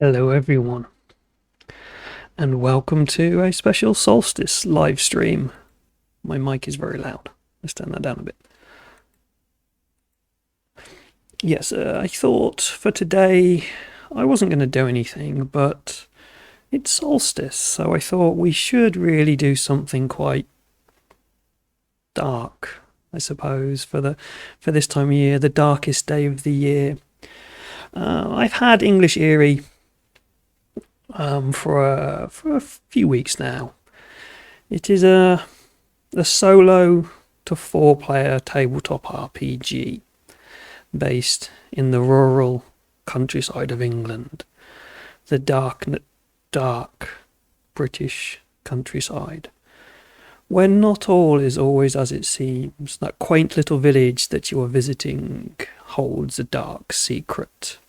Hello, everyone, and welcome to a special solstice live stream. My mic is very loud. Let's turn that down a bit. Yes, I thought for today I wasn't going to do anything, but it's solstice, so I thought we should really do something quite dark, I suppose, for this time of year, the darkest day of the year. I've had English Eerie for a few weeks now. It is a solo to 4-player tabletop RPG based in the rural countryside of England, the dark British countryside, where not all is always as it seems. That quaint little village that you are visiting holds a dark secret.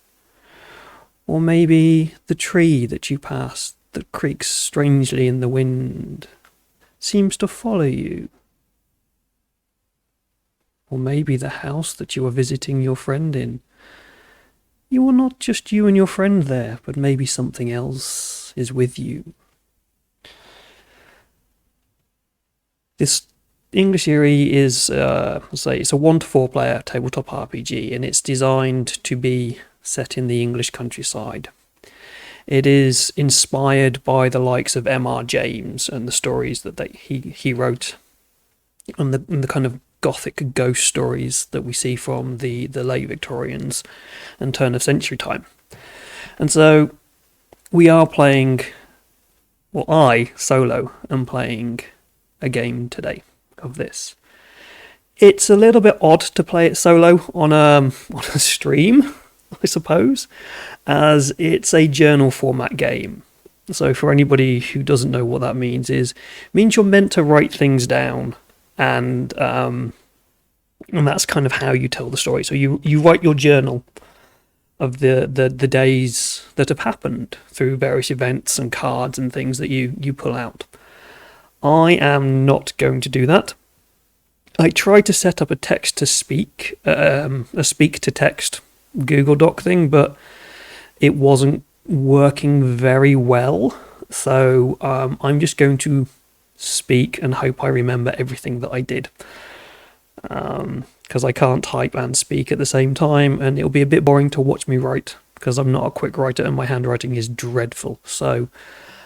Or maybe the tree that you pass that creaks strangely in the wind seems to follow you. Or maybe the house that you are visiting your friend in. You are not just you and your friend there, but maybe something else is with you. This English Eerie is, it's a 1 to 4 player tabletop RPG, and it's designed to be set in the English countryside. It is inspired by the likes of M.R. James and the stories that he wrote, and the kind of gothic ghost stories that we see from the late Victorians and turn of century time. And so we are playing, well, I solo am playing a game today of this. It's a little bit odd to play it solo on a stream, I suppose, as it's a journal format game. So for anybody who doesn't know what that means, it means you're meant to write things down, and that's kind of how you tell the story. So you write your journal of the days that have happened through various events and cards and things that you pull out. I am not going to do that. I tried to set up a text to speak, a speak to text Google Doc thing, but it wasn't working very well. So I'm just going to speak and hope I remember everything that I did. Because I can't type and speak at the same time, and it'll be a bit boring to watch me write, because I'm not a quick writer and my handwriting is dreadful. So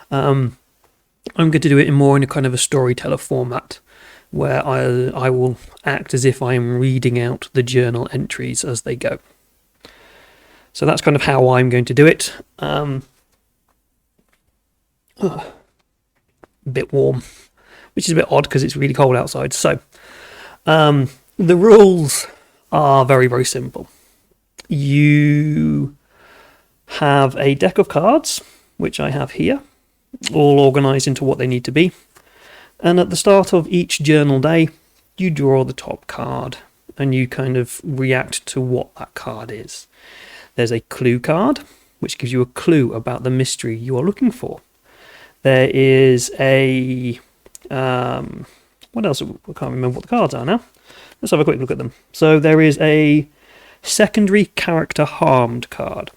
I'm going to do it in a kind of a storyteller format, where I will act as if I am reading out the journal entries as they go. So that's kind of how I'm going to do it. A bit warm, which is a bit odd because it's really cold outside. So the rules are very, very simple. You have a deck of cards, which I have here, all organised into what they need to be. And at the start of each journal day, you draw the top card and you kind of react to what that card is. There's a clue card, which gives you a clue about the mystery you are looking for. There is a... what else? I can't remember what the cards are now. Let's have a quick look at them. So there is a secondary character harmed card.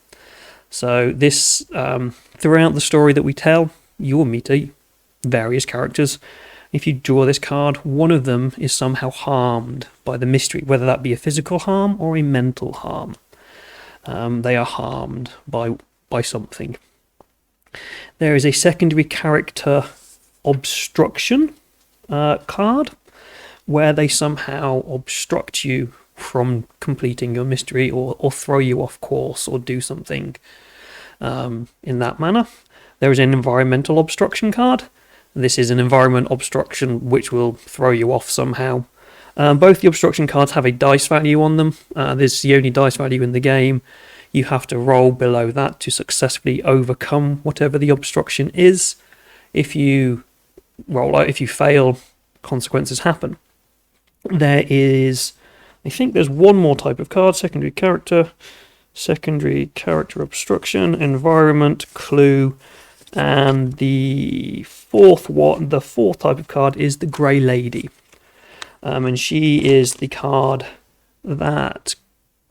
So this, throughout the story that we tell, you will meet various characters. If you draw this card, one of them is somehow harmed by the mystery, whether that be a physical harm or a mental harm. They are harmed by something. There is a secondary character obstruction card, where they somehow obstruct you from completing your mystery, or throw you off course, or do something in that manner. There is an environmental obstruction card. This is an environment obstruction which will throw you off somehow. Both the obstruction cards have a dice value on them. This is the only dice value in the game. You have to roll below that to successfully overcome whatever the obstruction is. If you fail, consequences happen. There is, I think there's one more type of card: secondary character obstruction, environment, clue, and the fourth type of card is the Grey Lady. And she is the card that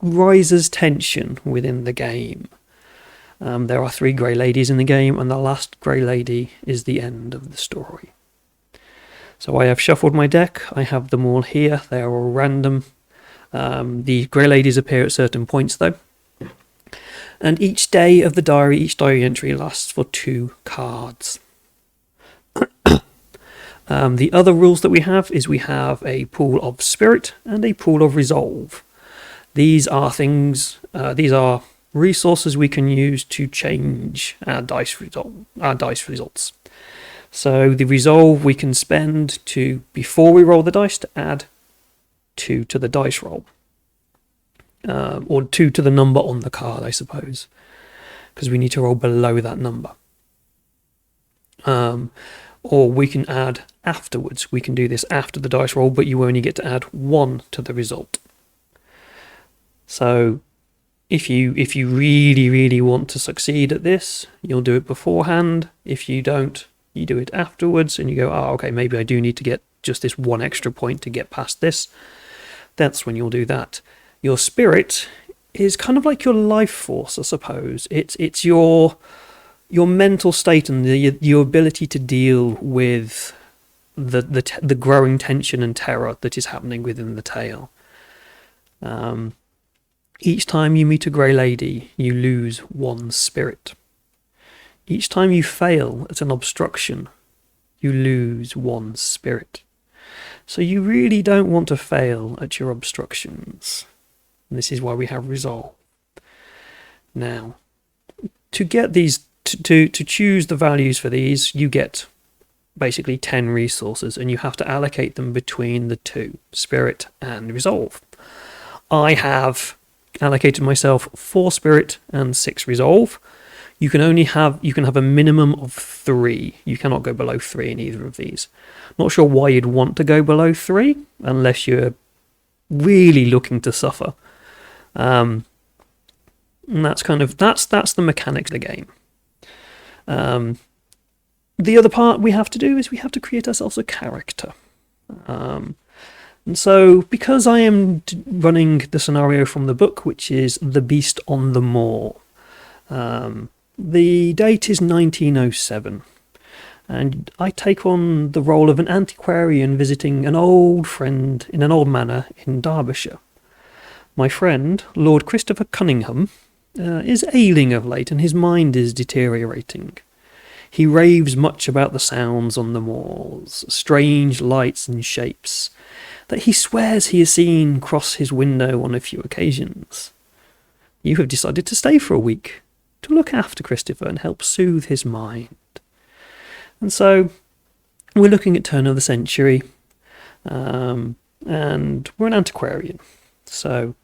rises tension within the game. There are 3 grey ladies in the game, and the last grey lady is the end of the story. So I have shuffled my deck. I have them all here. They are all random. The grey ladies appear at certain points, though. And each day of the diary, each diary entry lasts for 2 cards. The other rules that we have is we have a pool of spirit and a pool of resolve. These are resources we can use to change our dice results. So the resolve we can spend to, before we roll the dice, to add 2 to the dice roll. Or 2 to the number on the card, I suppose, because we need to roll below that number. Or we can add afterwards. We can do this after the dice roll, but you only get to add 1 to the result. So if you really, really want to succeed at this, you'll do it beforehand. If you don't, you do it afterwards, and you go, oh, okay, maybe I do need to get just this 1 extra point to get past this. That's when you'll do that. Your spirit is kind of like your life force, I suppose. It's your mental state and your ability to deal with the growing tension and terror that is happening within the tale. Each time you meet a grey lady, you lose 1 spirit. Each time you fail at an obstruction, you lose 1 spirit. So you really don't want to fail at your obstructions. And this is why we have resolve. Now, to get these, to choose the values for these, you get basically 10 resources, and you have to allocate them between the 2, spirit and resolve. I have allocated myself 4 spirit and 6 resolve. You can have a minimum of 3. You cannot go below 3 in either of these. Not sure why you'd want to go below 3 unless you're really looking to suffer. And that's the mechanics of the game. The other part we have to do is we have to create ourselves a character. And so, because I am running the scenario from the book, which is The Beast on the Moor, the date is 1907, and I take on the role of an antiquarian visiting an old friend in an old manor in Derbyshire. My friend, Lord Cunningham, is ailing of late, and his mind is deteriorating. He raves much about the sounds on the moors, strange lights and shapes, that he swears he has seen cross his window on a few occasions. You have decided to stay for a week, to look after Christopher and help soothe his mind. And so, we're looking at turn of the century, and we're an antiquarian. So,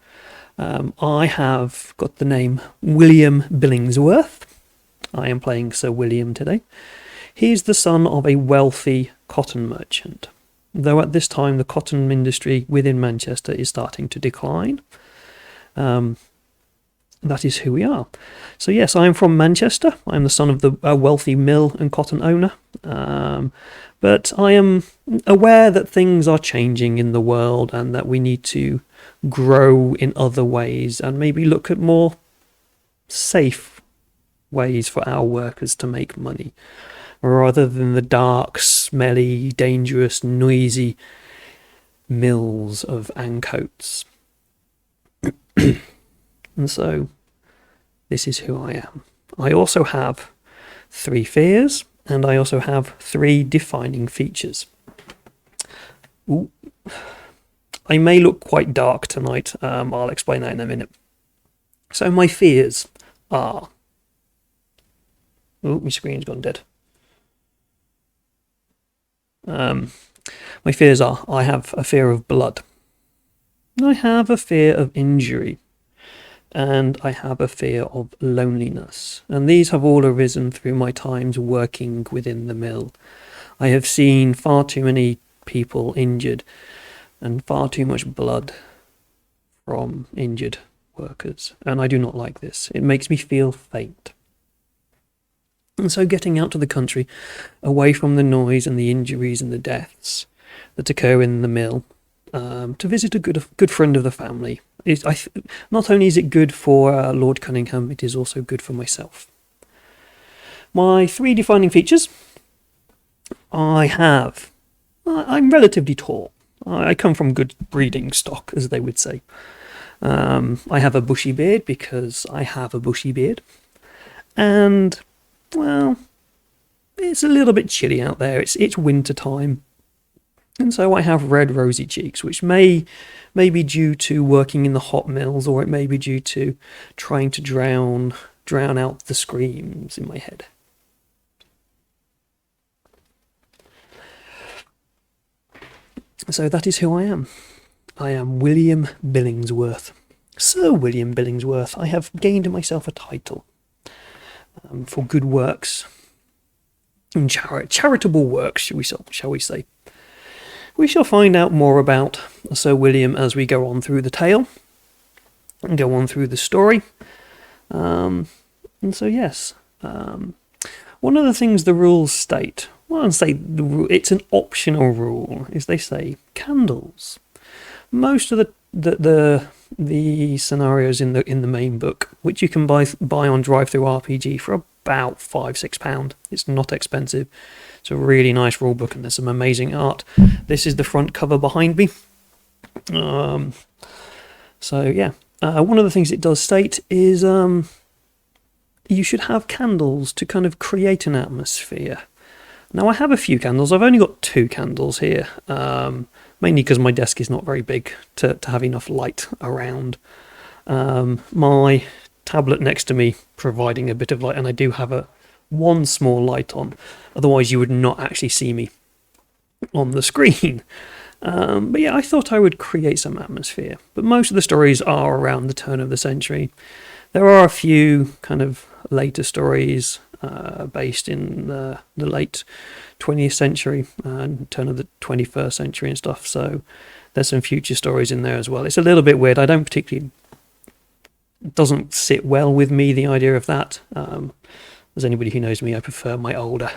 I have got the name William Billingsworth. I am playing Sir William today. He is the son of a wealthy cotton merchant, though at this time the cotton industry within Manchester is starting to decline. That is who we are. So yes, I am from Manchester. I am the son of a wealthy mill and cotton owner. But I am aware that things are changing in the world and that we need to grow in other ways and maybe look at more safe ways for our workers to make money, rather than the dark, smelly, dangerous, noisy mills of Ancoats. And so, this is who I am. I also have 3 fears, and I also have 3 defining features. Ooh. I may look quite dark tonight. I'll explain that in a minute. So my fears are... Oh, my screen's gone dead. My fears are, I have a fear of blood. I have a fear of injury. And I have a fear of loneliness. And these have all arisen through my times working within the mill. I have seen far too many people injured and far too much blood from injured workers. And I do not like this. It makes me feel faint. And so getting out to the country, away from the noise and the injuries and the deaths that occur in the mill, to visit a good friend of the family, not only is it good for Lord Cunningham, it is also good for myself. My 3 defining features. I'm relatively tall. I come from good breeding stock, as they would say. I have a bushy beard because I have a bushy beard. And, well, it's a little bit chilly out there. It's winter time. And so I have red rosy cheeks, which may be due to working in the hot mills, or it may be due to trying to drown out the screams in my head. So that is who I am. I am William Billingsworth. Sir William Billingsworth. I have gained myself a title for good works and charitable works, shall we say. We shall find out more about Sir William as we go on through the tale and go on through the story. And so, yes, one of the things the rules state, well, it's an optional rule, is they say candles. Most of the scenarios in the main book, which you can buy on Drive-Thru RPG for about £5-6. It's not expensive. It's a really nice rule book, and there's some amazing art. This is the front cover behind me. So yeah, one of the things it does state is you should have candles to kind of create an atmosphere. Now, I have a few candles. I've only got 2 candles here, mainly because my desk is not very big to have enough light around. My tablet next to me providing a bit of light, and I do have one small light on. Otherwise, you would not actually see me on the screen. But yeah, I thought I would create some atmosphere. But most of the stories are around the turn of the century. There are a few kind of later stories based in the late 20th century and turn of the 21st century and stuff. So there's some future stories in there as well. It's a little bit weird. It doesn't sit well with me, the idea of that. As anybody who knows me, I prefer my older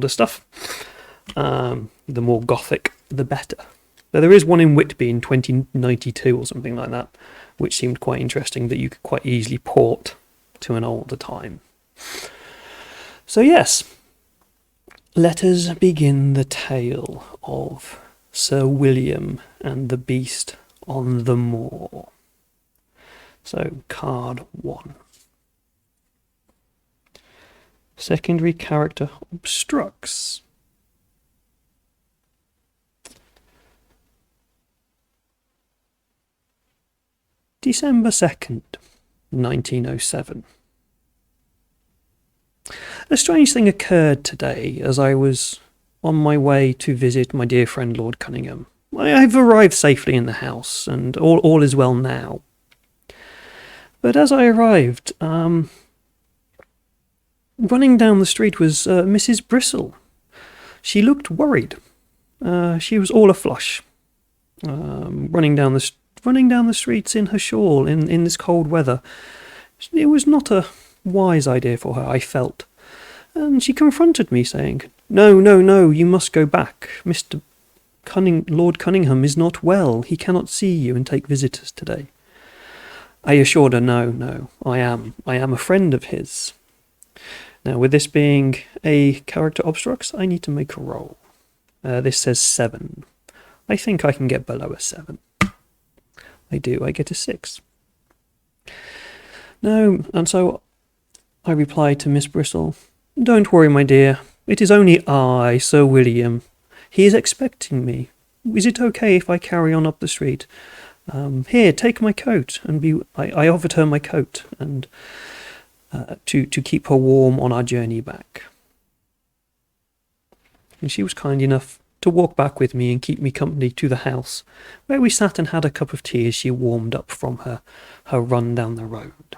stuff. The more gothic, the better. But there is one in Whitby in 2092 or something like that, which seemed quite interesting, that you could quite easily port to an older time. So yes, let us begin the tale of Sir William and the Beast on the Moor. So, card 1. Secondary character obstructs. December 2nd, 1907. A strange thing occurred today as I was on my way to visit my dear friend Lord Cunningham. I've arrived safely in the house, and all is well now. But as I arrived, running down the street was Mrs. Bristle. She looked worried. She was all aflush, running down the streets in her shawl in this cold weather. It was not a wise idea for her, I felt. And she confronted me, saying, No, you must go back. Lord Cunningham is not well. He cannot see you and take visitors today. I assured her, no, I am a friend of his. Now, with this being a character obstructs, I need to make a roll. This says 7. I think I can get below a 7. I do, I get a 6. No, and so I replied to Miss Bristle, Don't worry, my dear. It is only I, Sir William. He is expecting me. Is it okay if I carry on up the street? Here, take my coat. And I offered her my coat and to keep her warm on our journey back. And she was kind enough to walk back with me and keep me company to the house, where we sat and had a cup of tea as she warmed up from her run down the road.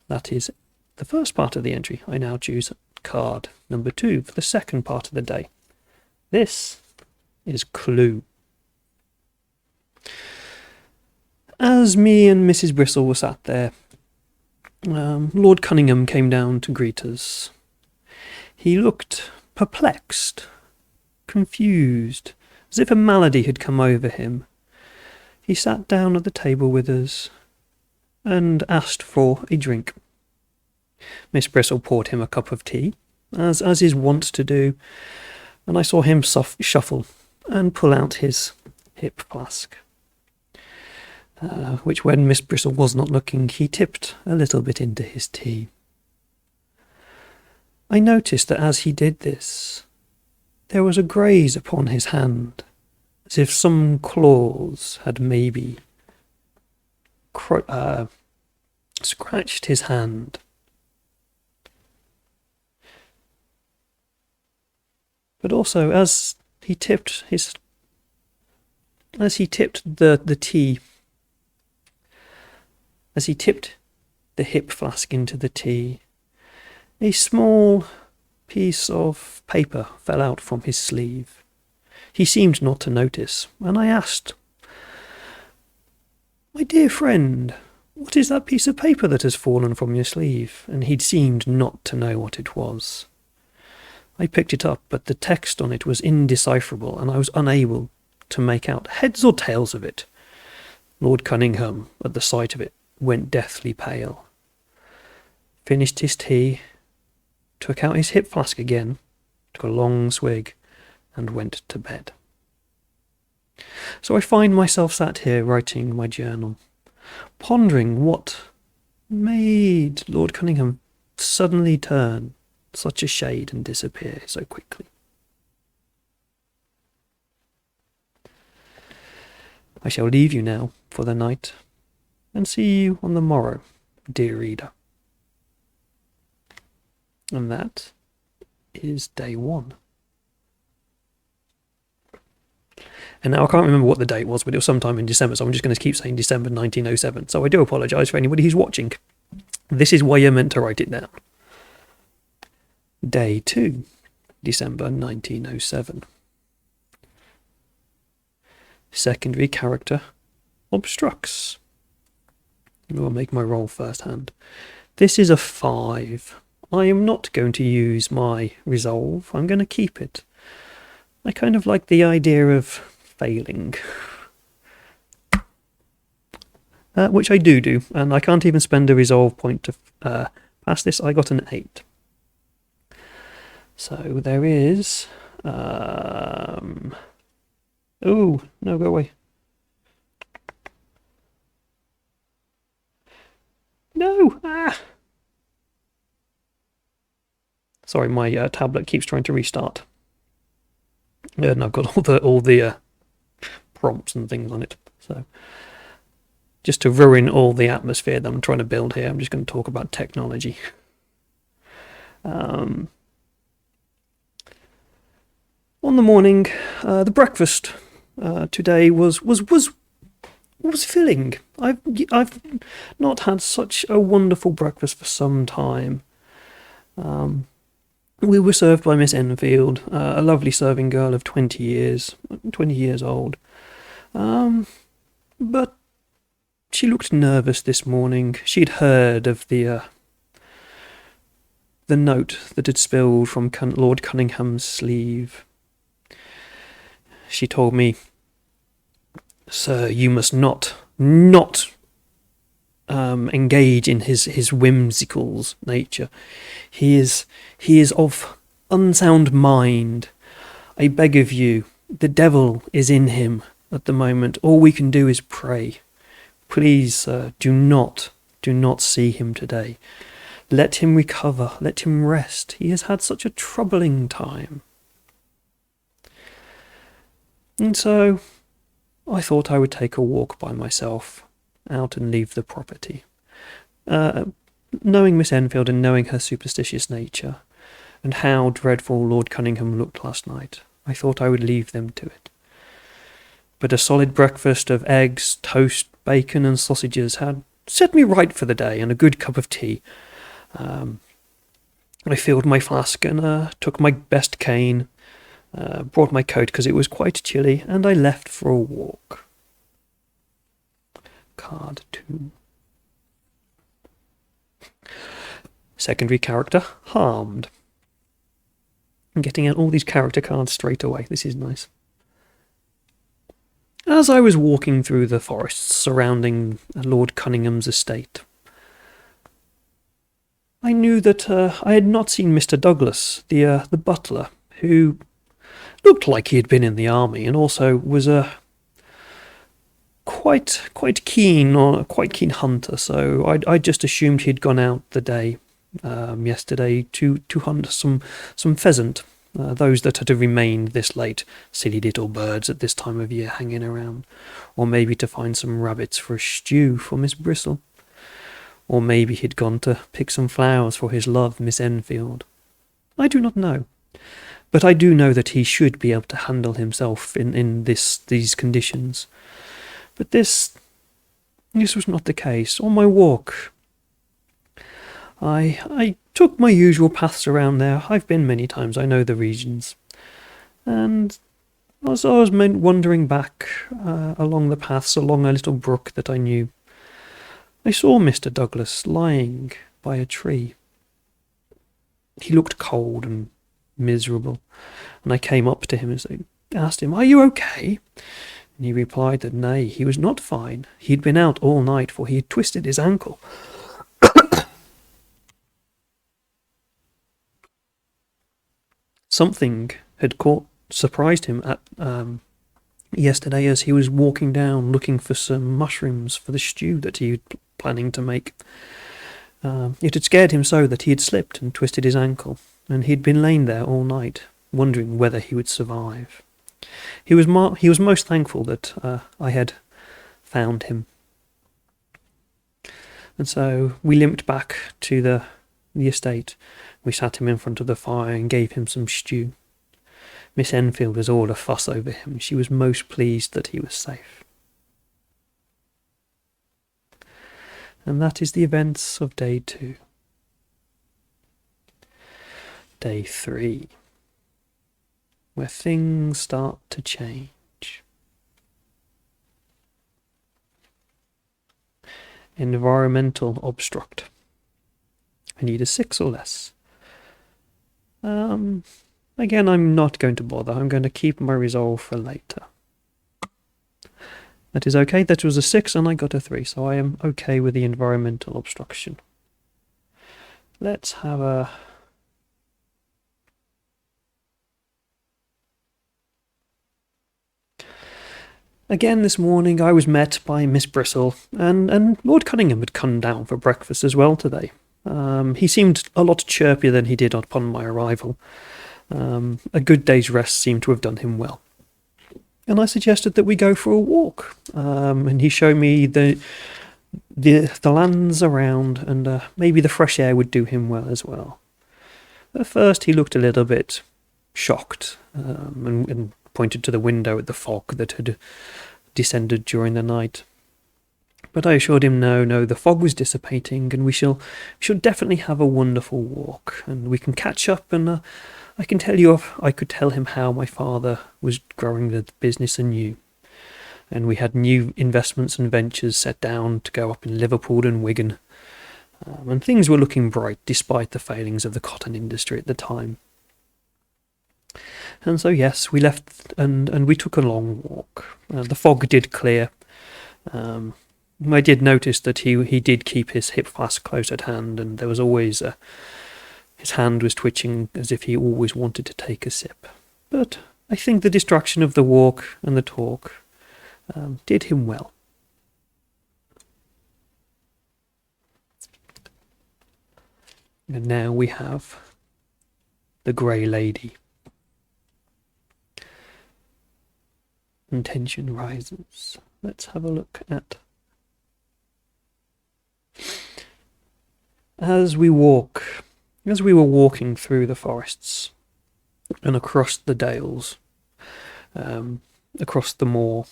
That is the first part of the entry. I now choose card number 2 for the second part of the day. This is Clue. As me and Mrs. Bristle were sat there, Lord Cunningham came down to greet us. He looked perplexed, confused, as if a malady had come over him. He sat down at the table with us and asked for a drink. Miss Bristle poured him a cup of tea, as is wont to do, and I saw him shuffle and pull out his hip flask, which, when Miss Bristle was not looking, he tipped a little bit into his tea. I noticed that as he did this, there was a graze upon his hand, as if some claws had maybe scratched his hand. But also, as he tipped the tea, as he tipped the hip flask into the tea, a small piece of paper fell out from his sleeve. He seemed not to notice, and I asked, "My dear friend, what is that piece of paper that has fallen from your sleeve?" And he seemed not to know what it was. I picked it up, but the text on it was indecipherable, and I was unable to make out heads or tails of it. Lord Cunningham, at the sight of it, went deathly pale, finished his tea, took out his hip flask again, took a long swig, and went to bed. So I find myself sat here writing my journal, pondering what made Lord Cunningham suddenly turn such a shade and disappear so quickly. I shall leave you now for the night, and see you on the morrow, dear reader. And that is day 1. And now I can't remember what the date was, but it was sometime in December, so I'm just going to keep saying December 1907. So I do apologise for anybody who's watching. This is why you're meant to write it down. Day 2, December 1907. Secondary character obstructs. I'll make my roll first hand. This is a 5. I am not going to use my resolve. I'm going to keep it. I kind of like the idea of failing. Which I do, and I can't even spend a resolve point to pass this. I got an 8. So there is... Oh, no, go away. No! Ah! Sorry, my tablet keeps trying to restart. And I've got all the prompts and things on it. So, just to ruin all the atmosphere that I'm trying to build here, I'm just going to talk about technology. On the morning, the breakfast today was filling. I've not had such a wonderful breakfast for some time. We were served by Miss Enfield, a lovely serving girl of 20 years old. But she looked nervous this morning. She'd heard of the note that had spilled from Lord Cunningham's sleeve. She told me, "Sir, you must not engage in his whimsical nature. He is of unsound mind. I beg of you, the devil is in him at the moment. All we can do is pray. Please, sir, do not see him today. Let him recover, let him rest. He has had such a troubling time." And so I thought I would take a walk by myself out and leave the property. Knowing Miss Enfield and knowing her superstitious nature, and how dreadful Lord Cunningham looked last night, I thought I would leave them to it. But a solid breakfast of eggs, toast, bacon and sausages had set me right for the day, and a good cup of tea. I filled my flask and took my best cane, brought my coat because it was quite chilly, and I left for a walk. Card 2. Secondary character, harmed. I'm getting out all these character cards straight away. This is nice. As I was walking through the forests surrounding Lord Cunningham's estate, I knew that I had not seen Mr. Douglas, the butler, who looked like he had been in the army and also was a quite keen hunter. So I just assumed he'd gone out the day yesterday to hunt some pheasant. Those that had remained this late, silly little birds at this time of year hanging around, or maybe to find some rabbits for a stew for Miss Bristle, or maybe he'd gone to pick some flowers for his love, Miss Enfield. I do not know, but I do know that he should be able to handle himself in these conditions. But this was not the case. On my walk, I took my usual paths around there. I've been many times, I know the regions. And as I was wandering back along the paths along a little brook that I knew, I saw Mr. Douglas lying by a tree. He looked cold and miserable, and I came up to him and asked him, "Are you okay?" And he replied that nay, he was not fine. He had been out all night, for he had twisted his ankle. Something had surprised him at yesterday as he was walking down looking for some mushrooms for the stew that he was planning to make. It had scared him so that he had slipped and twisted his ankle, and he had been lain there all night, wondering whether he would survive. He was most thankful that I had found him. And so we limped back to the estate. We sat him in front of the fire and gave him some stew. Miss Enfield was all a fuss over him. She was most pleased that he was safe. And that is the events of day 2. Day 3, where things start to change. Environmental obstruct. I need a 6 or less. Again, I'm not going to bother. I'm going to keep my resolve for later. That is okay. That was a 6 and I got a 3, so I am okay with the environmental obstruction. Let's have a... Again this morning I was met by Miss Bristle, and Lord Cunningham had come down for breakfast as well today. He seemed a lot chirpier than he did upon my arrival. A good day's rest seemed to have done him well. And I suggested that we go for a walk. And he showed me the lands around, and maybe the fresh air would do him well as well. At first he looked a little bit shocked, and pointed to the window at the fog that had descended during the night. But I assured him no, the fog was dissipating, and we shall definitely have a wonderful walk, and we can catch up, and I could tell him how my father was growing the business anew, and we had new investments and ventures set down to go up in Liverpool and Wigan, and things were looking bright despite the failings of the cotton industry at the time. And so yes, we left and we took a long walk. The fog did clear. I did notice that he did keep his hip flask close at hand, and there was always his hand was twitching as if he always wanted to take a sip. But I think the distraction of the walk and the talk did him well. And now we have the Grey Lady. And tension rises. Let's have a look at... As we were walking through the forests and across the dales, across the moor,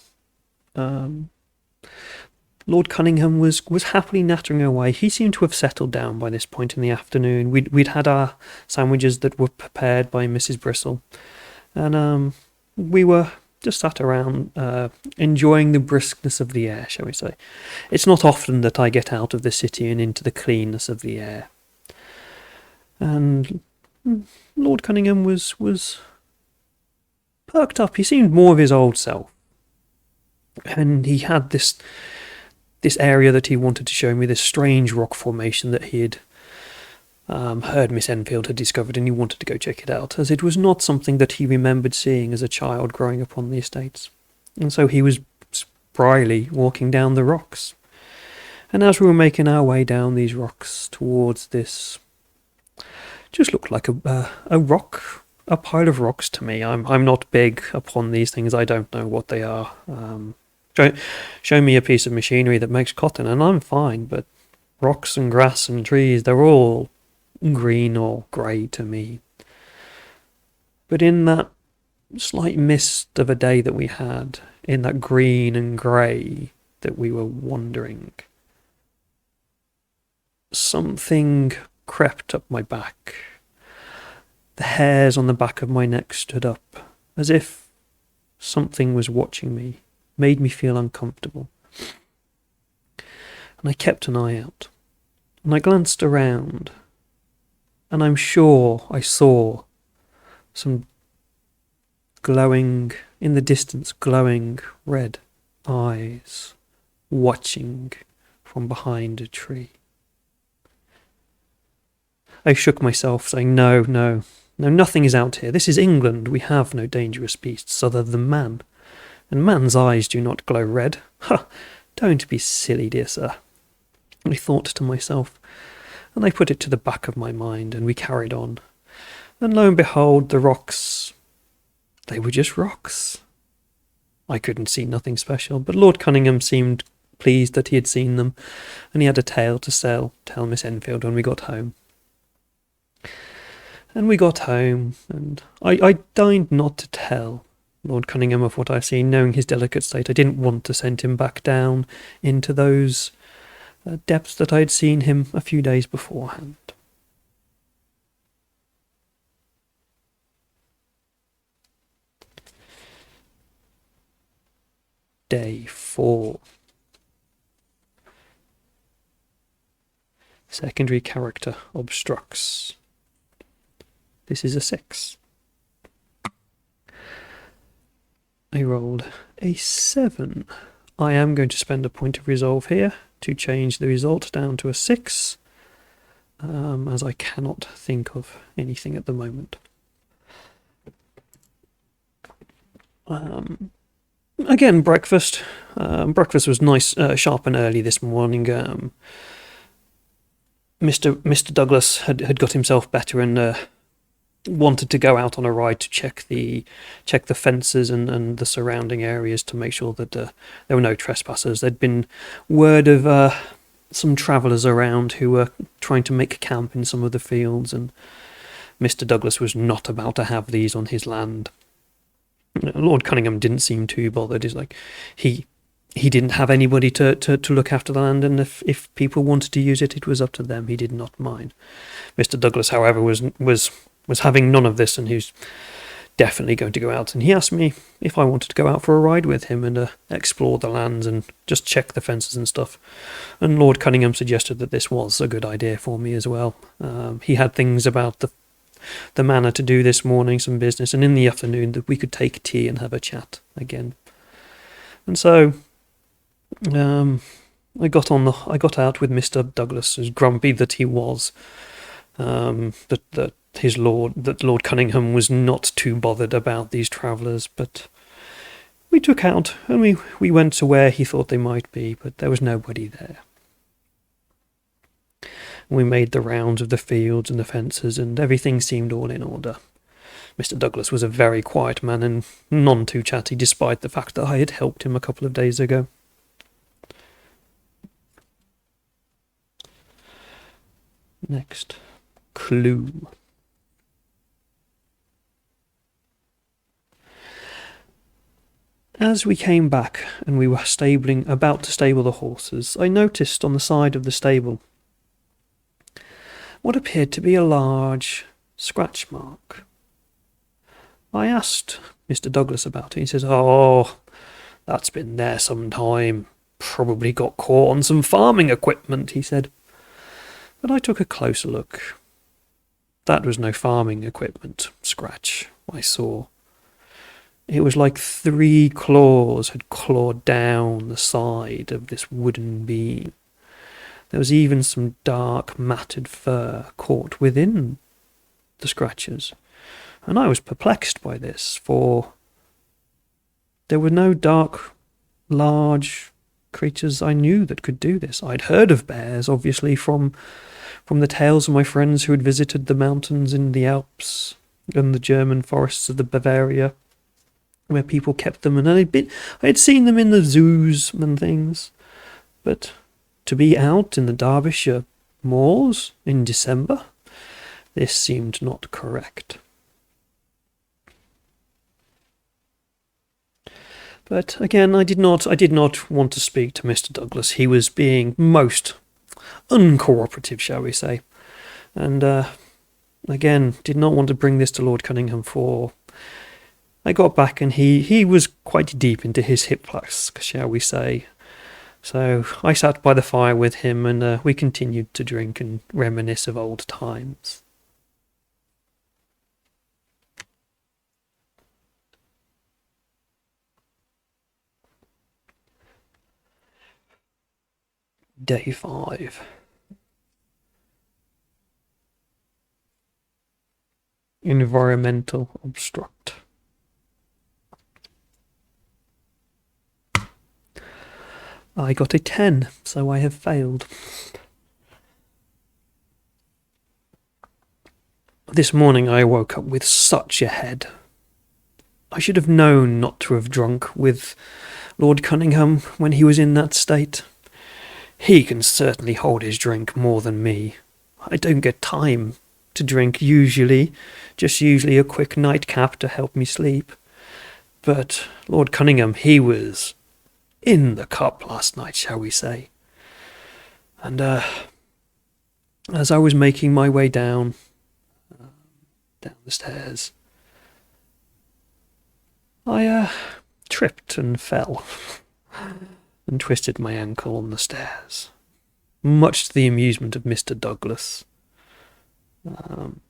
Lord Cunningham was happily nattering away. He seemed to have settled down by this point in the afternoon. We'd had our sandwiches that were prepared by Mrs. Bristle, and we were just sat around enjoying the briskness of the air, shall we say. It's not often that I get out of the city and into the cleanness of the air. And Lord Cunningham was perked up. He seemed more of his old self. And he had this area that he wanted to show me, this strange rock formation that he had heard Miss Enfield had discovered, and he wanted to go check it out, as it was not something that he remembered seeing as a child growing up on the estates. And so he was spryly walking down the rocks. And as we were making our way down these rocks towards this, just looked like a rock, a pile of rocks to me. I'm not big upon these things. I don't know what they are. Show me a piece of machinery that makes cotton, and I'm fine. But rocks and grass and trees, they're all green or grey to me. But in that slight mist of a day that we had, in that green and grey that we were wandering, something crept up my back. The hairs on the back of my neck stood up, as if something was watching me, made me feel uncomfortable. And I kept an eye out, and I glanced around, and I'm sure I saw some glowing, in the distance, glowing red eyes watching from behind a tree. I shook myself, saying, No, nothing is out here. This is England. We have no dangerous beasts other than man. And man's eyes do not glow red. Ha! Don't be silly, dear sir. I thought to myself, and I put it to the back of my mind, and we carried on. And lo and behold, the rocks, they were just rocks. I couldn't see nothing special, but Lord Cunningham seemed pleased that he had seen them, and he had a tale to tell Miss Enfield when we got home. And we got home, and I deigned not to tell Lord Cunningham of what I've seen, knowing his delicate state. I didn't want to send him back down into those depths that I had seen him a few days beforehand. Day 4. Secondary character obstructs. This is a 6. I rolled a 7. I am going to spend a point of resolve here to change the result down to a 6, as I cannot think of anything at the moment. Again, breakfast. Breakfast was nice, sharp and early this morning. Mr. Douglas had got himself better and wanted to go out on a ride to check the fences and the surrounding areas to make sure that there were no trespassers. There'd been word of some travellers around who were trying to make camp in some of the fields, and Mr. Douglas was not about to have these on his land. Lord Cunningham didn't seem too bothered. He's like, he didn't have anybody to look after the land, and if people wanted to use it, it was up to them. He did not mind. Mr. Douglas, however, was having none of this, and he's definitely going to go out. And he asked me if I wanted to go out for a ride with him and explore the lands and just check the fences and stuff. And Lord Cunningham suggested that this was a good idea for me as well. He had things about the manor to do this morning, some business, and in the afternoon that we could take tea and have a chat again. And so I got out with Mr. Douglas, as grumpy that he was, that Lord Cunningham was not too bothered about these travellers, but we took out and we went to where he thought they might be, but there was nobody there. We made the rounds of the fields and the fences, and everything seemed all in order. Mr. Douglas was a very quiet man and none too chatty, despite the fact that I had helped him a couple of days ago. Next, clue. As we came back and we were about to stable the horses, I noticed on the side of the stable what appeared to be a large scratch mark. I asked Mr. Douglas about it. He says, "Oh, that's been there some time. Probably got caught on some farming equipment," he said. But I took a closer look. That was no farming equipment scratch I saw. It was like 3 claws had clawed down the side of this wooden beam. There was even some dark, matted fur caught within the scratches, and I was perplexed by this, for there were no dark, large creatures I knew that could do this. I'd heard of bears, obviously, from the tales of my friends who had visited the mountains in the Alps and the German forests of the Bavaria, where people kept them, and I had seen them in the zoos and things, but to be out in the Derbyshire moors in December, this seemed not correct. But again, I did not want to speak to Mr. Douglas. He was being most uncooperative, shall we say, and again, did not want to bring this to Lord Cunningham, for I got back and he was quite deep into his hip flask, shall we say. So I sat by the fire with him, and we continued to drink and reminisce of old times. Day 5. Environmental obstruct. I got a 10, so I have failed. This morning I woke up with such a head. I should have known not to have drunk with Lord Cunningham when he was in that state. He can certainly hold his drink more than me. I don't get time to drink usually, just usually a quick nightcap to help me sleep. But Lord Cunningham, he was in the cup last night, shall we say. And as I was making my way down the stairs, I tripped and fell and twisted my ankle on the stairs, much to the amusement of Mr. Douglas. And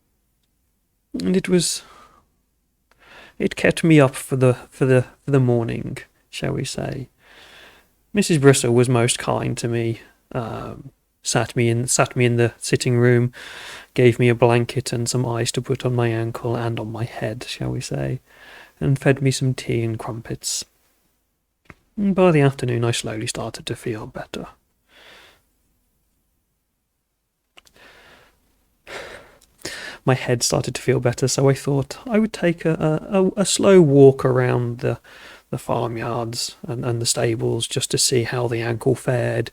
it kept me up for the morning, shall we say. Mrs. Bristol was most kind to me. Sat me in the sitting room, gave me a blanket and some ice to put on my ankle and on my head, shall we say, and fed me some tea and crumpets. And by the afternoon, I slowly started to feel better. My head started to feel better, so I thought I would take a slow walk around the farmyards and the stables just to see how the ankle fared.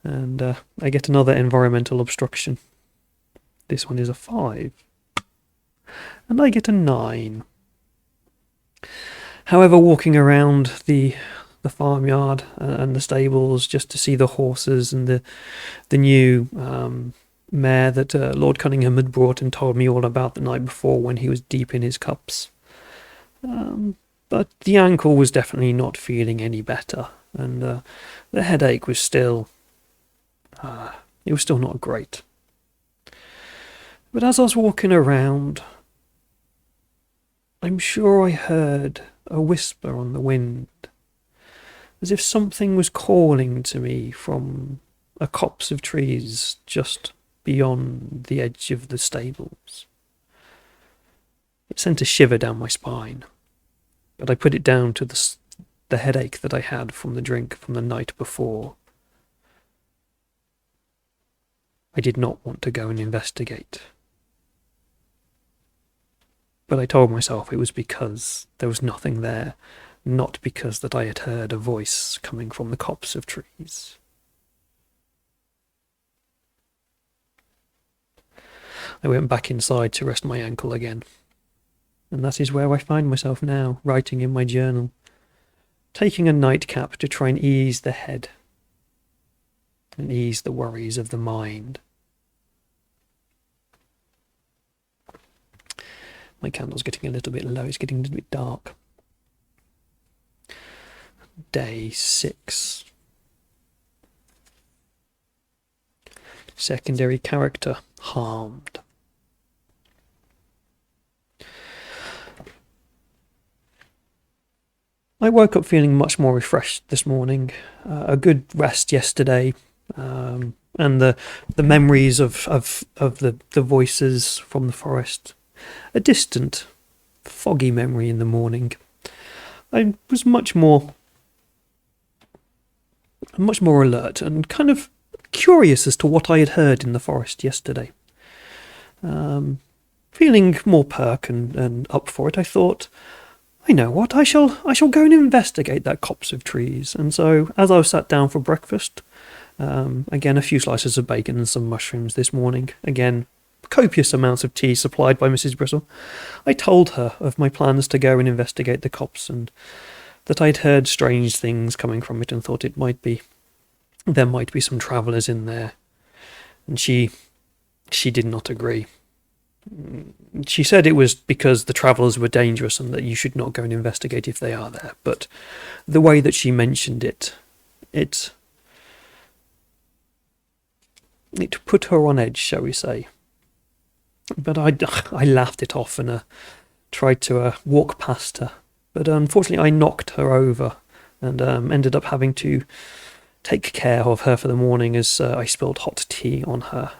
And I get another environmental obstruction. This one is a 5. And I get a 9. However, walking around the farmyard and the stables just to see the horses and the new mare that Lord Cunningham had brought and told me all about the night before when he was deep in his cups. But the ankle was definitely not feeling any better, and the headache was still not great. But as I was walking around, I'm sure I heard a whisper on the wind, as if something was calling to me from a copse of trees just beyond the edge of the stables. It sent a shiver down my spine, but I put it down to the headache that I had from the drink from the night before. I did not want to go and investigate, but I told myself it was because there was nothing there, not because that I had heard a voice coming from the copse of trees. I went back inside to rest my ankle again, and that is where I find myself now, writing in my journal, taking a nightcap to try and ease the head and ease the worries of the mind. My candle's getting a little bit low, it's getting a little bit dark. Day 6. Secondary character, harmed. I woke up feeling much more refreshed this morning. A good rest yesterday, and the memories of the voices from the forest. A distant, foggy memory in the morning. I was much more alert and kind of curious as to what I had heard in the forest yesterday. Feeling more perk and up for it, I thought, I know what, I shall go and investigate that copse of trees. And so, as I was sat down for breakfast, again a few slices of bacon and some mushrooms this morning, again copious amounts of tea supplied by Mrs. Bristle, I told her of my plans to go and investigate the copse, and that I'd heard strange things coming from it, and thought there might be some travellers in there. And she did not agree. She said it was because the travellers were dangerous and that you should not go and investigate if they are there. But the way that she mentioned it put her on edge, shall we say. But I laughed it off and tried to walk past her. But unfortunately I knocked her over and ended up having to take care of her for the morning as I spilled hot tea on her.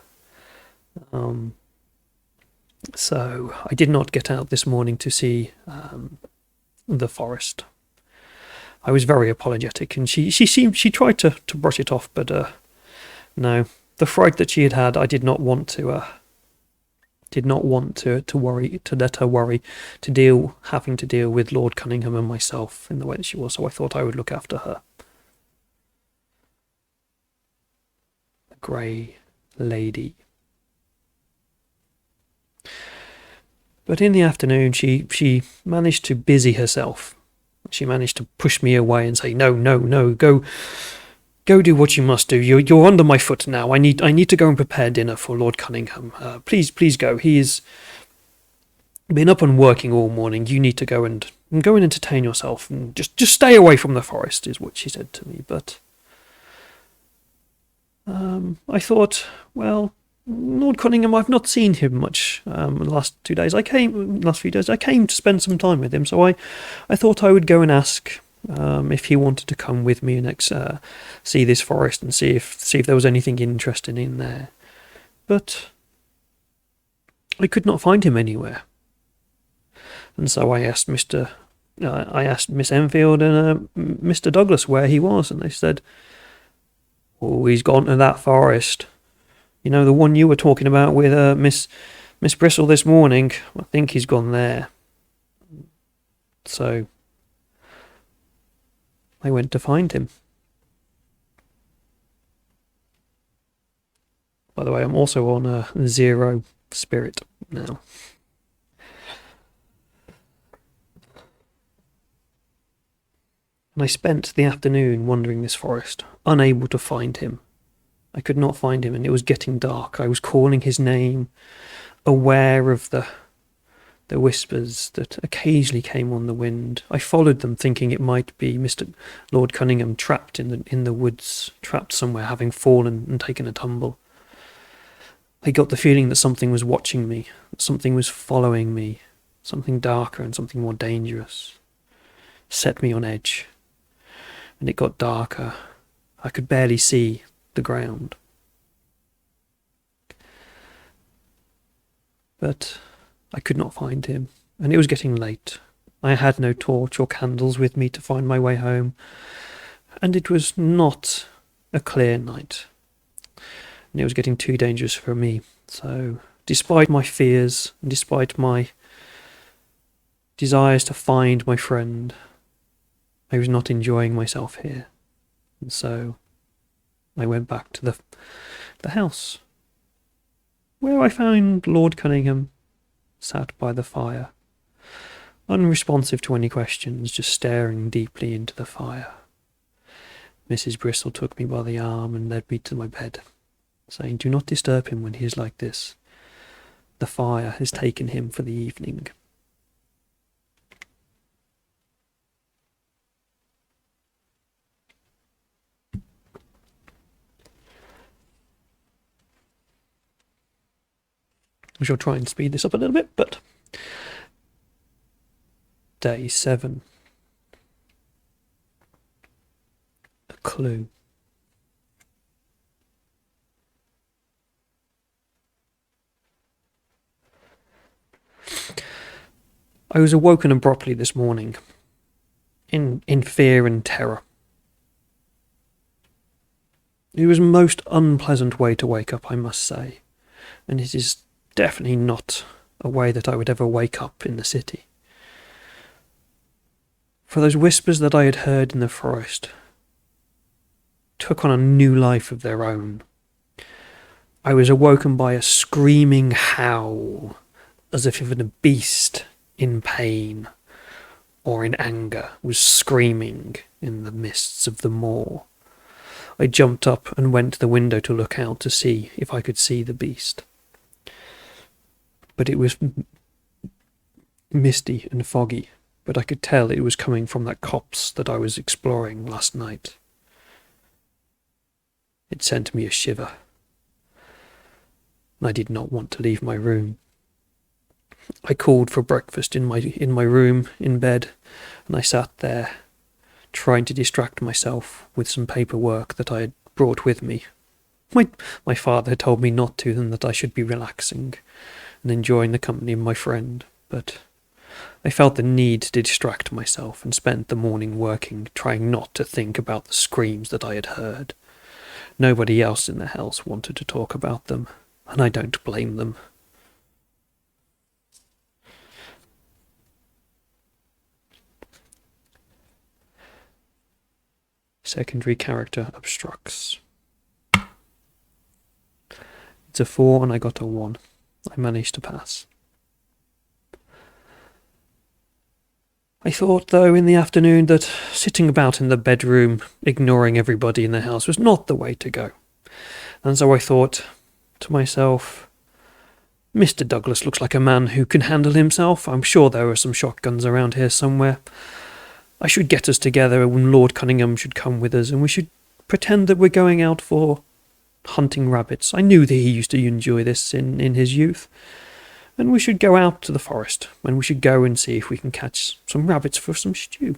So I did not get out this morning to see the forest. I was very apologetic, and she tried to brush it off, but no, the fright that she had, I did not want to worry, to let her worry, having to deal with Lord Cunningham and myself in the way that she was. So I thought I would look after her. The Grey Lady. But in the afternoon, she managed to busy herself. She managed to push me away and say, "No, go do what you must do. You're under my foot now. I need to go and prepare dinner for Lord Cunningham. Please go. He's been up and working all morning. You need to go and entertain yourself, and just stay away from the forest," is what she said to me. But I thought, well, Lord Cunningham, I've not seen him much the last few days. I came to spend some time with him, so I thought I would go and ask if he wanted to come with me and see this forest and see if there was anything interesting in there. But I could not find him anywhere, and so I asked Miss Enfield and Mr. Douglas where he was, and they said, "Oh, he's gone to that forest. You know, the one you were talking about with Miss Bristle this morning. I think he's gone there." So I went to find him. By the way, I'm also on a 0 spirit now. And I spent the afternoon wandering this forest, unable to find him. I could not find him, and it was getting dark. I was calling his name, aware of the whispers that occasionally came on the wind. I followed them, thinking it might be Mr. Lord Cunningham trapped in the woods, trapped somewhere, having fallen and taken a tumble. I got the feeling that something was watching me, that something was following me, something darker and something more dangerous. Set me on edge, and it got darker. I could barely see the ground. But I could not find him, and it was getting late. I had no torch or candles with me to find my way home, and it was not a clear night, and it was getting too dangerous for me. So, despite my fears, and despite my desires to find my friend, I was not enjoying myself here, and so I went back to the house, where I found Lord Cunningham sat by the fire, unresponsive to any questions, just staring deeply into the fire. Mrs. Bristle took me by the arm and led me to my bed, saying, "Do not disturb him when he is like this. The fire has taken him for the evening." I shall try and speed this up a little bit, but Day 7. clue. I was awoken abruptly this morning, in fear and terror. It was a most unpleasant way to wake up, I must say, and it is definitely not a way that I would ever wake up in the city. For those whispers that I had heard in the forest took on a new life of their own. I was awoken by a screaming howl, as if even a beast in pain or in anger was screaming in the mists of the moor. I jumped up and went to the window to look out to see if I could see the beast. But it was misty and foggy, but I could tell it was coming from that copse that I was exploring last night. It sent me a shiver. I did not want to leave my room. I called for breakfast in my room, in bed, and I sat there, trying to distract myself with some paperwork that I had brought with me. My father told me not to, and that I should be relaxing and enjoying the company of my friend, but I felt the need to distract myself and spent the morning working, trying not to think about the screams that I had heard. Nobody else in the house wanted to talk about them, and I don't blame them. Secondary character obstructs. It's a 4 and I got a 1. I managed to pass. I thought, though, in the afternoon that sitting about in the bedroom, ignoring everybody in the house, was not the way to go. And so I thought to myself, Mr. Douglas looks like a man who can handle himself. I'm sure there are some shotguns around here somewhere. I should get us together when Lord Cunningham should come with us, and we should pretend that we're going out for hunting rabbits. I knew that he used to enjoy this in his youth. And we should go out to the forest, and we should go and see if we can catch some rabbits for some stew.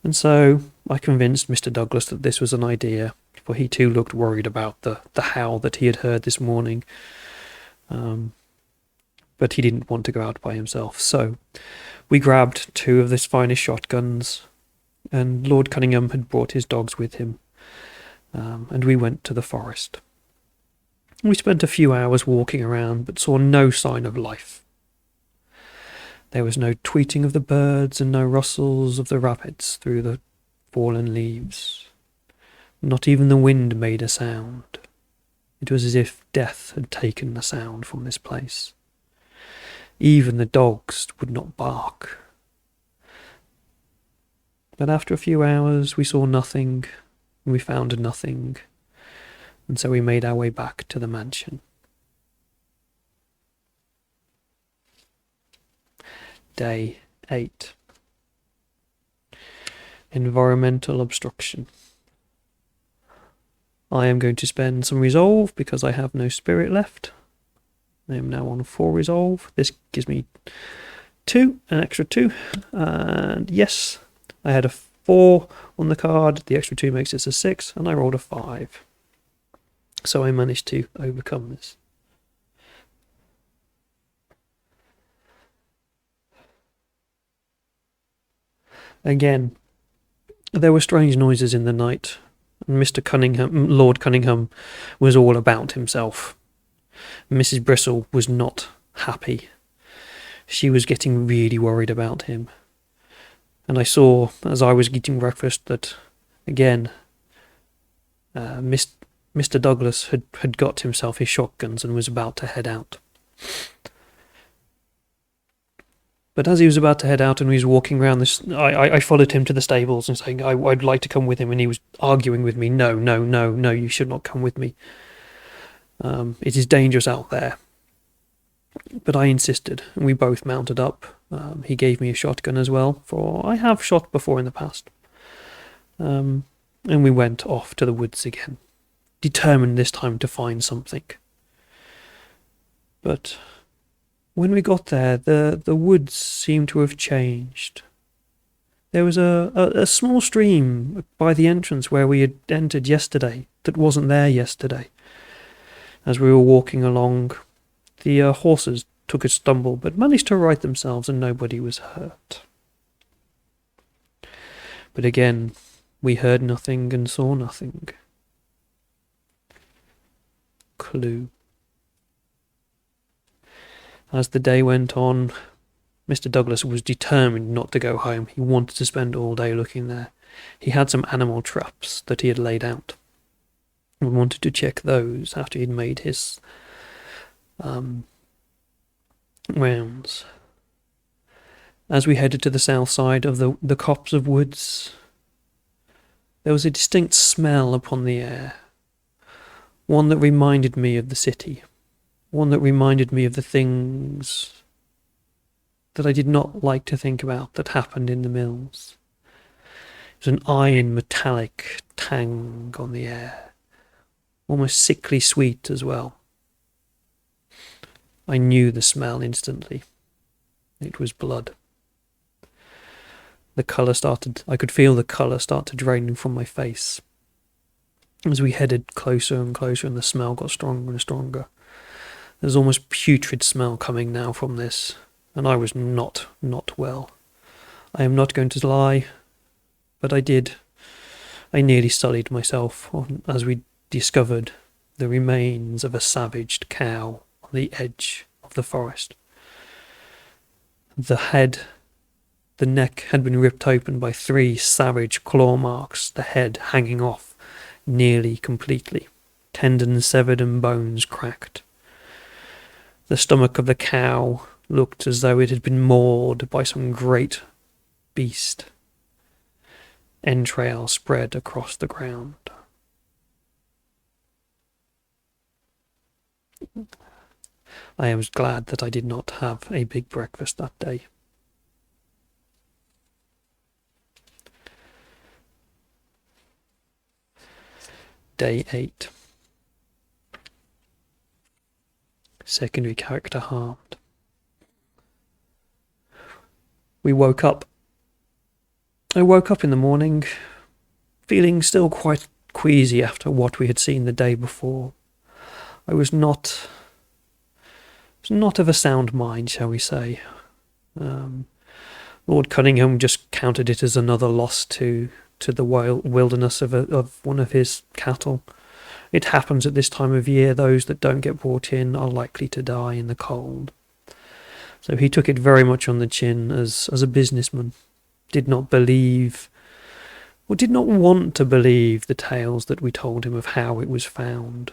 And so I convinced Mr. Douglas that this was an idea, for he too looked worried about the howl that he had heard this morning. But he didn't want to go out by himself, so we grabbed 2 of his finest shotguns, and Lord Cunningham had brought his dogs with him, and we went to the forest. We spent a few hours walking around, but saw no sign of life. There was no tweeting of the birds and no rustles of the rabbits through the fallen leaves. Not even the wind made a sound. It was as if death had taken the sound from this place. Even the dogs would not bark. But after a few hours we saw nothing, and we found nothing, and so we made our way back to the mansion. Day 8. Environmental obstruction. I am going to spend some resolve because I have no spirit left. I am now on 4 resolve. This gives me 2, an extra 2. And yes, I had a 4 on the card. The extra 2 makes it a 6, and I rolled a 5. So I managed to overcome this. Again, there were strange noises in the night, and Lord Cunningham, was all about himself. Mrs. Bristle was not happy. She was getting really worried about him. And I saw, as I was eating breakfast, that, again, Mr. Douglas had got himself his shotguns and was about to head out. But as he was about to head out and he was walking around this, I followed him to the stables and saying I'd like to come with him, and he was arguing with me. No, you should not come with me. It is dangerous out there. But I insisted, and we both mounted up. He gave me a shotgun as well, for I have shot before in the past. And we went off to the woods again, determined this time to find something. But when we got there, the woods seemed to have changed. There was a small stream by the entrance where we had entered yesterday that wasn't there yesterday. As we were walking along, the horses took a stumble but managed to right themselves and nobody was hurt. But again, we heard nothing and saw nothing. Clue. As the day went on, Mr. Douglas was determined not to go home. He wanted to spend all day looking there. He had some animal traps that he had laid out. We wanted to check those after he'd made his rounds. As we headed to the south side of the copse of woods, there was a distinct smell upon the air, one that reminded me of the city, one that reminded me of the things that I did not like to think about that happened in the mills. It was an iron metallic tang on the air, almost sickly sweet as well. I knew the smell instantly. It was blood. I could feel the colour start to drain from my face. As we headed closer and closer and the smell got stronger and stronger. There's almost putrid smell coming now from this, and I was not well. I am not going to lie, but I did. I nearly sullied myself as we discovered the remains of a savaged cow on the edge of the forest. The neck had been ripped open by 3 savage claw marks, the head hanging off nearly completely, tendons severed and bones cracked. The stomach of the cow looked as though it had been mauled by some great beast. Entrails spread across the ground. I was glad that I did not have a big breakfast that day. Day 8. Secondary character harmed. We woke up. I woke up in the morning, feeling still quite queasy after what we had seen the day before. I was not of a sound mind, shall we say. Lord Cunningham just counted it as another loss to the wilderness of one of his cattle. It happens at this time of year. Those that don't get brought in are likely to die in the cold. So he took it very much on the chin as a businessman. Did not believe, or did not want to believe, the tales that we told him of how it was found.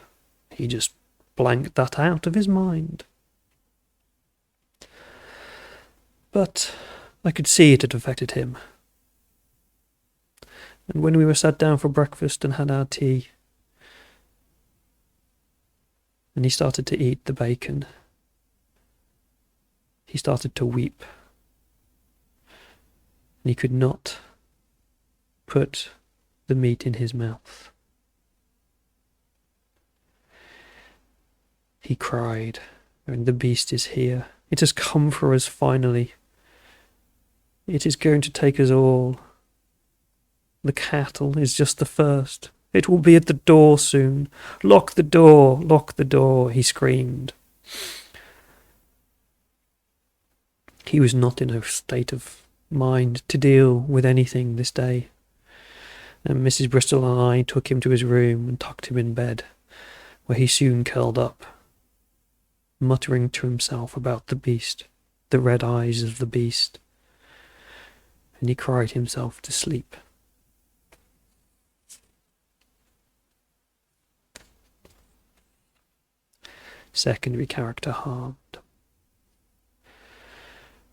He just blanked that out of his mind. But I could see it had affected him. And when we were sat down for breakfast and had our tea, and he started to eat the bacon, he started to weep. And he could not put the meat in his mouth. He cried, and the beast is here. It has come for us finally. It is going to take us all. The cattle is just the first. It will be at the door soon. Lock the door, he screamed. He was not in a state of mind to deal with anything this day, and Mrs. Bristol and I took him to his room and tucked him in bed, where he soon curled up, muttering to himself about the beast, the red eyes of the beast, and he cried himself to sleep. Secondary character harmed.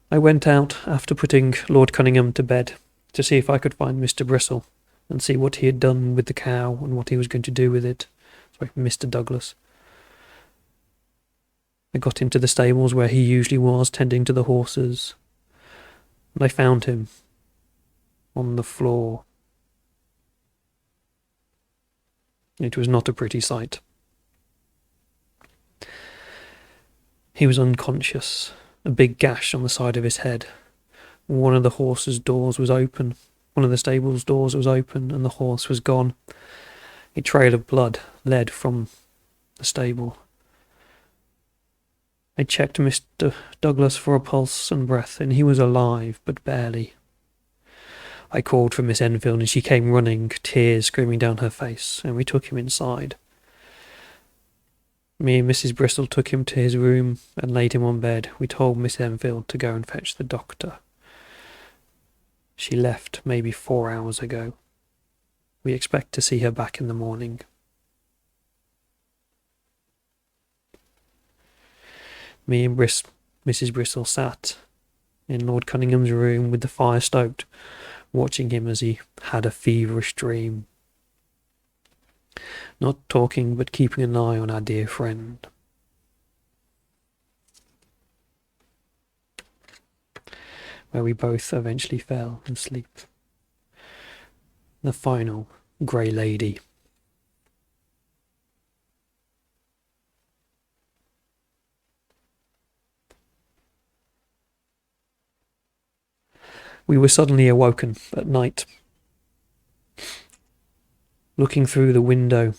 I went out after putting Lord Cunningham to bed to see if I could find Mr. Bristle and see what he had done with the cow and what he was going to do with it. Sorry, Mr. Douglas. I got him to the stables where he usually was, tending to the horses, and I found him on the floor. It was not a pretty sight. He was unconscious, a big gash on the side of his head, One of the horse's doors was open. One of the stable's doors was open, and the horse was gone. A trail of blood led from the stable. I checked Mr. Douglas for a pulse and breath, and he was alive, but barely. I called for Miss Enfield, and she came running, tears streaming down her face, and we took him inside. Me and Mrs. Bristol took him to his room and laid him on bed. We told Miss Enfield to go and fetch the doctor. She left maybe 4 hours ago. We expect to see her back in the morning. Me and Mrs. Bristol sat in Lord Cunningham's room with the fire stoked, watching him as he had a feverish dream. Not talking, but keeping an eye on our dear friend. Where we both eventually fell asleep. The final Grey Lady. We were suddenly awoken at night. Looking through the window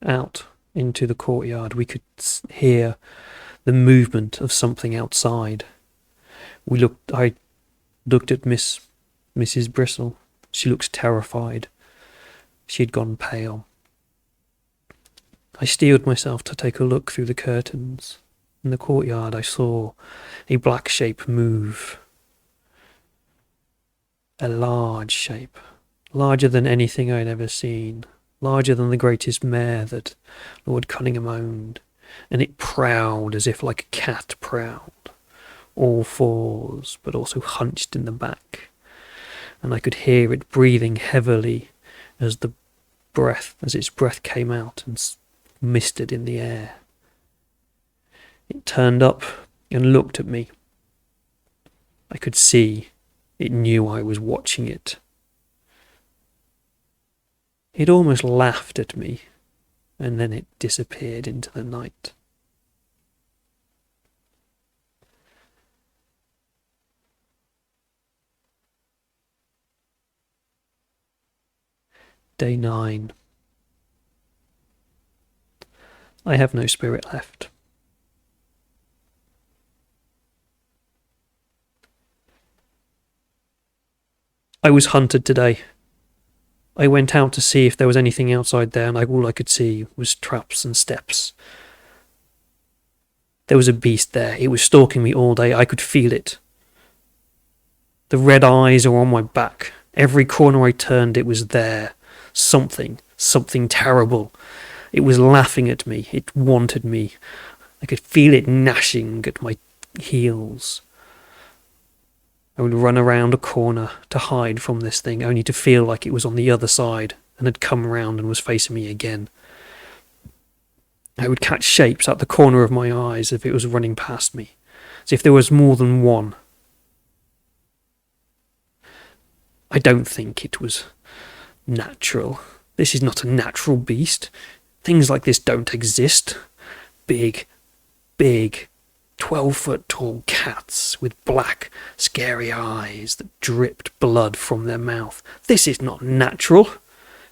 out into the courtyard, we could hear the movement of something outside. I looked at Mrs. Bristol. She looked terrified. She had gone pale. I steeled myself to take a look through the curtains. In the courtyard, I saw a black shape move. A large shape, larger than anything I'd ever seen, larger than the greatest mare that Lord Cunningham owned, and it prowled as if like a cat prowled, all fours, but also hunched in the back, and I could hear it breathing heavily as its breath came out and misted in the air. It turned up and looked at me. I could see it knew I was watching it. It almost laughed at me, and then it disappeared into the night. Day 9. I have no spirit left. I was hunted today. I went out to see if there was anything outside there, and all I could see was traps and steps. There was a beast there. It was stalking me all day. I could feel it. The red eyes were on my back. Every corner I turned, it was there. Something terrible. It was laughing at me. It wanted me. I could feel it gnashing at my heels. I would run around a corner to hide from this thing, only to feel like it was on the other side and had come round and was facing me again. I would catch shapes out the corner of my eyes if it was running past me, as if there was more than one. I don't think it was natural. This is not a natural beast. Things like this don't exist. Big, 12-foot tall cats with black, scary eyes that dripped blood from their mouth. This is not natural.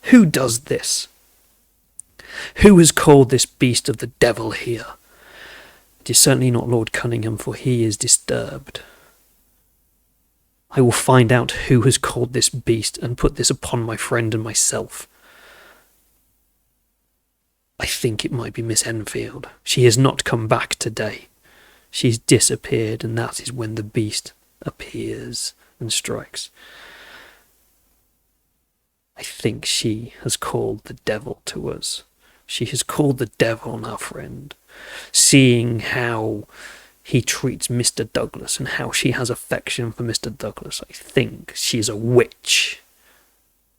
Who does this? Who has called this beast of the devil here? It is certainly not Lord Cunningham, for he is disturbed. I will find out who has called this beast and put this upon my friend and myself. I think it might be Miss Enfield. She has not come back today. She's disappeared, and that is when the beast appears and strikes. I think she has called the devil to us. She has called the devil on our friend, seeing how he treats Mr. Douglas and how she has affection for Mr. Douglas. I think she's a witch.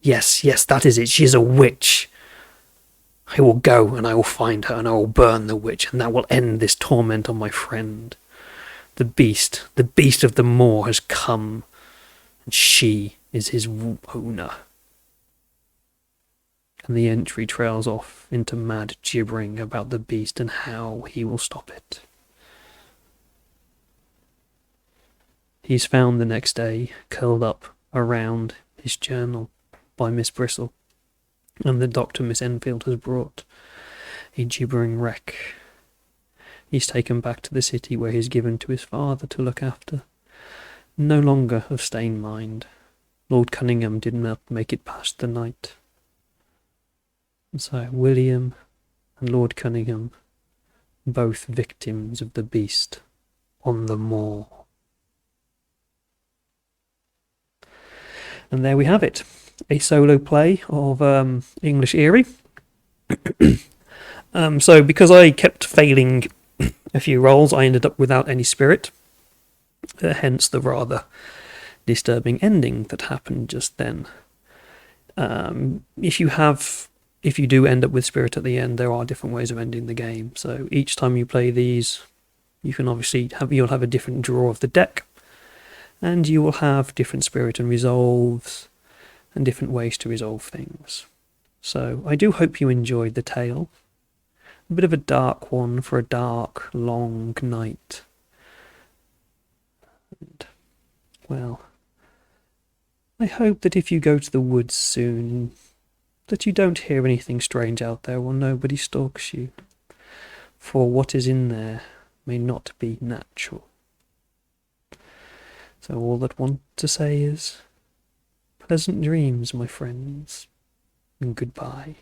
Yes, that is it. She is a witch. I will go and I will find her and I will burn the witch, and that will end this torment on my friend. The beast of the moor has come, and she is his owner. And the entry trails off into mad gibbering about the beast and how he will stop it. He's found the next day, curled up around his journal by Miss Bristle, and the doctor Miss Enfield has brought a gibbering wreck. He's taken back to the city where he's given to his father to look after. No longer of staying mind. Lord Cunningham did not make it past the night. And so William and Lord Cunningham, both victims of the beast on the moor. And there we have it. A solo play of English Eerie. So because I kept failing a few rolls, I ended up without any spirit. Hence the rather disturbing ending that happened just then. If you do end up with spirit at the end, there are different ways of ending the game. So each time you play these, you can obviously you'll have a different draw of the deck, and you will have different spirit and resolves, and different ways to resolve things. So I do hope you enjoyed the tale. A bit of a dark one for a dark, long night. And, well, I hope that if you go to the woods soon, that you don't hear anything strange out there or nobody stalks you. For what is in there may not be natural. So all that I want to say is, pleasant dreams, my friends, and goodbye.